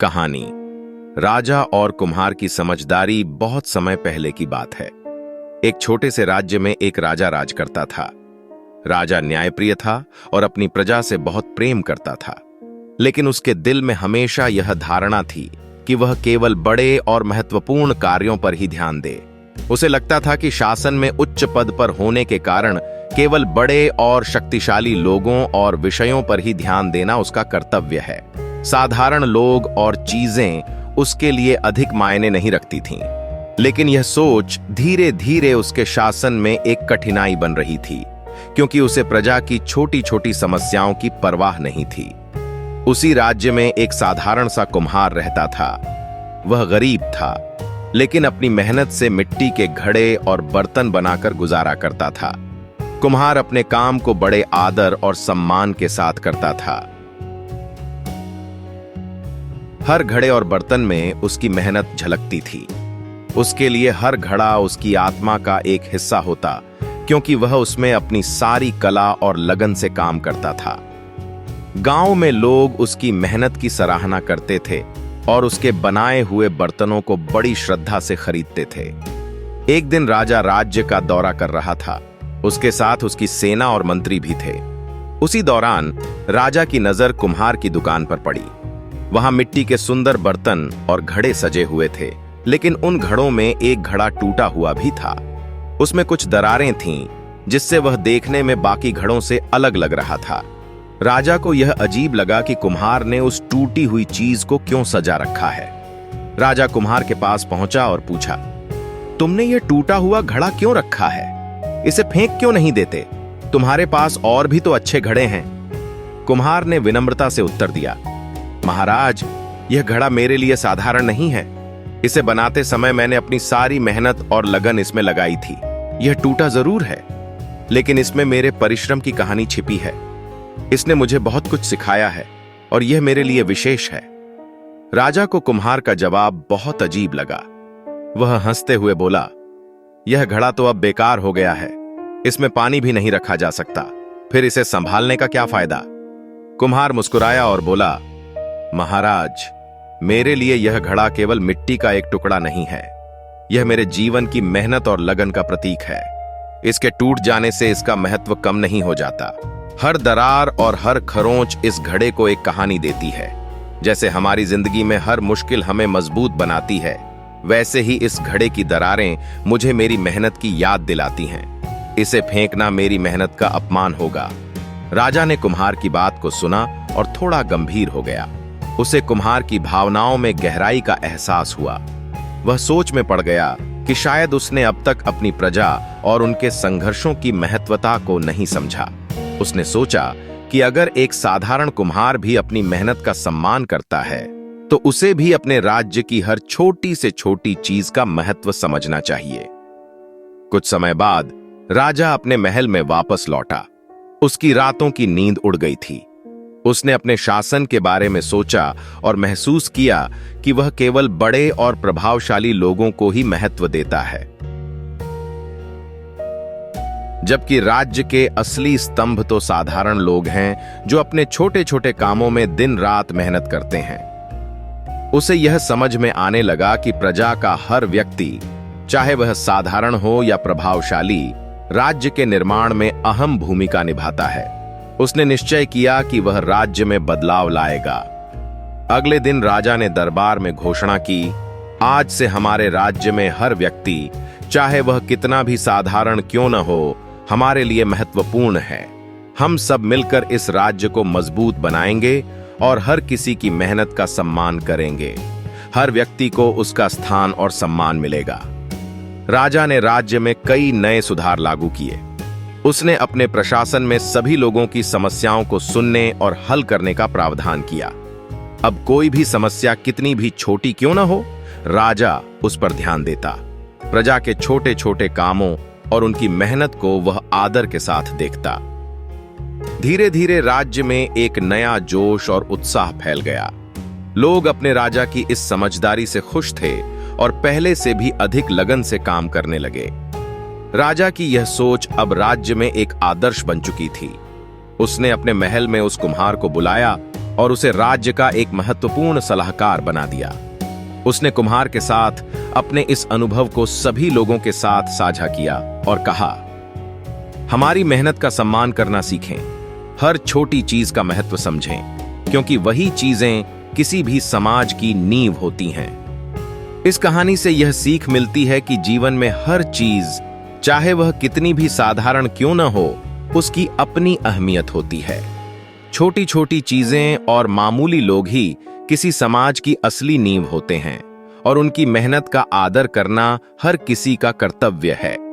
कहानी। राजा और कुम्हार की समझदारी बहुत समय पहले की बात है। एक छोटे से राज्य में एक राजा राज करता था। राजा न्यायप्रिय था और अपनी प्रजा से बहुत प्रेम करता था, लेकिन उसके दिल में हमेशा यह धारणा थी कि वह केवल बड़े और महत्वपूर्ण कार्यों पर ही ध्यान दे। उसे लगता था कि शासन में उच्च पद पर होने के कारण केवल बड़े और शक्तिशाली लोगों और विषयों पर ही ध्यान देना उसका कर्तव्य है। साधारण लोग और चीजें उसके लिए अधिक मायने नहीं रखती थीं। लेकिन यह सोच धीरे धीरे उसके शासन में एक कठिनाई बन रही थी, क्योंकि उसे प्रजा की छोटी छोटी समस्याओं की परवाह नहीं थी। उसी राज्य में एक साधारण सा कुम्हार रहता था। वह गरीब था, लेकिन अपनी मेहनत से मिट्टी के घड़े और बर्तन बनाकर गुजारा करता था। कुम्हार अपने काम को बड़े आदर और सम्मान के साथ करता था। हर घड़े और बर्तन में उसकी मेहनत झलकती थी। उसके लिए हर घड़ा उसकी आत्मा का एक हिस्सा होता, क्योंकि वह उसमें अपनी सारी कला और लगन से काम करता था। गांव में लोग उसकी मेहनत की सराहना करते थे और उसके बनाए हुए बर्तनों को बड़ी श्रद्धा से खरीदते थे। एक दिन राजा राज्य का दौरा कर रहा था। उसके साथ उसकी सेना और मंत्री भी थे। उसी दौरान राजा की नजर कुम्हार की दुकान पर पड़ी। वहां मिट्टी के सुंदर बर्तन और घड़े सजे हुए थे, लेकिन उन घड़ों में एक घड़ा टूटा हुआ भी था। उसमें कुछ दरारें थीं, जिससे वह देखने में बाकी घड़ों से अलग लग रहा था। राजा को यह अजीब लगा कि कुम्हार ने उस टूटी हुई चीज को क्यों सजा रखा है। राजा कुम्हार के पास पहुंचा और पूछा, तुमने यह टूटा हुआ घड़ा क्यों रखा है? इसे फेंक क्यों नहीं देते? तुम्हारे पास और भी तो अच्छे घड़े हैं। कुम्हार ने विनम्रता से उत्तर दिया, महाराज, यह घड़ा मेरे लिए साधारण नहीं है। इसे बनाते समय मैंने अपनी सारी मेहनत और लगन इसमें लगाई थी। यह टूटा जरूर है, लेकिन इसमें मेरे परिश्रम की कहानी छिपी है। इसने मुझे बहुत कुछ सिखाया है और यह मेरे लिए विशेष है। राजा को कुम्हार का जवाब बहुत अजीब लगा। वह हंसते हुए बोला, यह घड़ा तो अब बेकार हो गया है। इसमें पानी भी नहीं रखा जा सकता, फिर इसे संभालने का क्या फायदा? कुम्हार मुस्कुराया और बोला, महाराज, मेरे लिए यह घड़ा केवल मिट्टी का एक टुकड़ा नहीं है। यह मेरे जीवन की मेहनत और लगन का प्रतीक है। इसके टूट जाने से इसका महत्व कम नहीं हो जाता। हर दरार और हर खरोंच इस घड़े को एक कहानी देती है। जैसे हमारी जिंदगी में हर मुश्किल हमें मजबूत बनाती है, वैसे ही इस घड़े की दरारें मुझे मेरी मेहनत की याद दिलाती हैं। इसे फेंकना मेरी मेहनत का अपमान होगा। राजा ने कुम्हार की बात को सुना और थोड़ा गंभीर हो गया। उसे कुम्हार की भावनाओं में गहराई का एहसास हुआ। वह सोच में पड़ गया कि शायद उसने अब तक अपनी प्रजा और उनके संघर्षों की महत्वता को नहीं समझा। उसने सोचा कि अगर एक साधारण कुम्हार भी अपनी मेहनत का सम्मान करता है, तो उसे भी अपने राज्य की हर छोटी से छोटी चीज का महत्व समझना चाहिए। कुछ समय बाद राजा अपने महल में वापस लौटा। उसकी रातों की नींद उड़ गई थी। उसने अपने शासन के बारे में सोचा और महसूस किया कि वह केवल बड़े और प्रभावशाली लोगों को ही महत्व देता है, जबकि राज्य के असली स्तंभ तो साधारण लोग हैं जो अपने छोटे छोटे कामों में दिन रात मेहनत करते हैं। उसे यह समझ में आने लगा कि प्रजा का हर व्यक्ति, चाहे वह साधारण हो या प्रभावशाली, राज्य के निर्माण में अहम भूमिका निभाता है। उसने निश्चय किया कि वह राज्य में बदलाव लाएगा। अगले दिन राजा ने दरबार में घोषणा की, आज से हमारे राज्य में हर व्यक्ति, चाहे वह कितना भी साधारण क्यों न हो, हमारे लिए महत्वपूर्ण है। हम सब मिलकर इस राज्य को मजबूत बनाएंगे और हर किसी की मेहनत का सम्मान करेंगे। हर व्यक्ति को उसका स्थान और सम्मान मिलेगा। राजा ने राज्य में कई नए सुधार लागू किए। उसने अपने प्रशासन में सभी लोगों की समस्याओं को सुनने और हल करने का प्रावधान किया। अब कोई भी समस्या कितनी भी छोटी क्यों न हो, राजा उस पर ध्यान देता। प्रजा के छोटे छोटे कामों और उनकी मेहनत को वह आदर के साथ देखता। धीरे धीरे राज्य में एक नया जोश और उत्साह फैल गया। लोग अपने राजा की इस समझदारी से खुश थे और पहले से भी अधिक लगन से काम करने लगे। राजा की यह सोच अब राज्य में एक आदर्श बन चुकी थी। उसने अपने महल में उस कुम्हार को बुलाया और उसे राज्य का एक महत्वपूर्ण सलाहकार बना दिया। उसने कुम्हार के साथ अपने इस अनुभव को सभी लोगों के साथ साझा किया और कहा, हमारी मेहनत का सम्मान करना सीखें, हर छोटी चीज का महत्व समझें, क्योंकि वही चीजें किसी भी समाज की नींव होती हैं। इस कहानी से यह सीख मिलती है कि जीवन में हर चीज, चाहे वह कितनी भी साधारण क्यों न हो, उसकी अपनी अहमियत होती है। छोटी छोटी चीजें और मामूली लोग ही किसी समाज की असली नींव होते हैं और उनकी मेहनत का आदर करना हर किसी का कर्तव्य है।